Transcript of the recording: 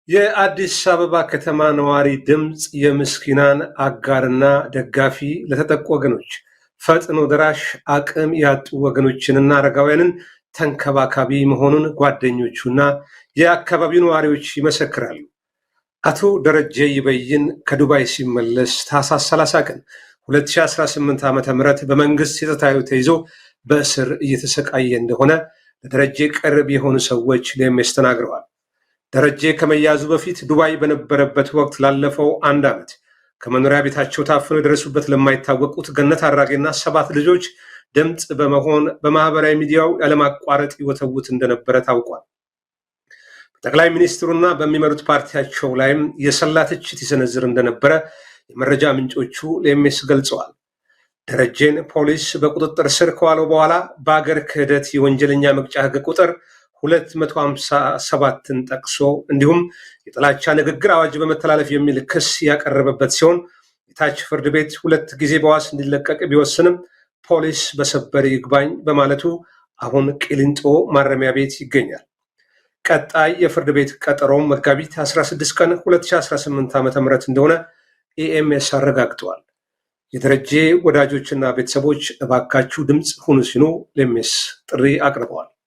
የአዲስ አበባ ከተማ ነዋሪ ድምፅ የምስኪናን አጋርና ደጋፊ ለተጠቁ ወገኖች ፈጥኖ ደራሽ አቅም ያጡ ወገኖችንና አረጋውያንን ተንከባካቢ መሆኑን ጓደኞቹና የአካባቢው ነዋሪዎች ይመሰክራሉ። አቶ ደረጀ ይበይን ከዱባይ ሲመለስ ታኅሳስ 30 ቀን 2018 ዓ.ም በመንግስት የጸጥታ ኃይሎች ተይዞ በእስር እየተሰቃየ እንደሆነ ለደረጀ ቅርብ የሆኑ ሰዎች ለኤምኤስ ተናግረዋል። ደረጀ ከመያዙ በፊት ዱባይ በነበረበት ወቅት ላለፈው 1 ዓመት ከመኖሪያ ቤታቸው ታፍነው የደረሱበት ለማይታወቁት ገነት አራጌና 7 ልጆች ድምፅ በመሆን በማህበራዊ ሚዲያው ያለማቋረጥ ይወተውት እንደነበረ ታውቋል። በጠቅላይ ሚኒስትሩና በሚመሩት ፓርቲያቸው ላይም የሰላ ትችት ይሰነዝር እንደነበረ የመረጃ ምንጮቹ ለኤምኤስ ገልጸዋል። ደረጀን ፖሊስ በቁጥጥር ስር ከዋለው በኋላ በአገር ክህደት የወንጀለኛ መቅጫ ሕግ ቁጥር 257ን ጠቅሶ እንዲሁም የጥላቻ ንግግር አዋጅ በመተላለፍ የሚል ክስ ያቀረበበት ሲሆን የታች ፍርድ ቤት 2 ጊዜ በዋስ እንዲለቀቅ ቢወስንም ፖሊስ በሰበር ይግባኝ በማለቱ አሁን ቂሊንጦ ማረሚያ ቤት ይገኛል። ቀጣይ የፍርድ ቤት ቀጠሮም መጋቢት 16 ቀን 2018 ዓ.ም እንደሆነ ኤኤምኤስ አረጋግጠዋል። የደረጀ ወዳጆችና ቤተሰቦች እባካችሁ ድምፅ ሁኑ ሲሉ ለኤምኤስ ጥሪ አቅርበዋል።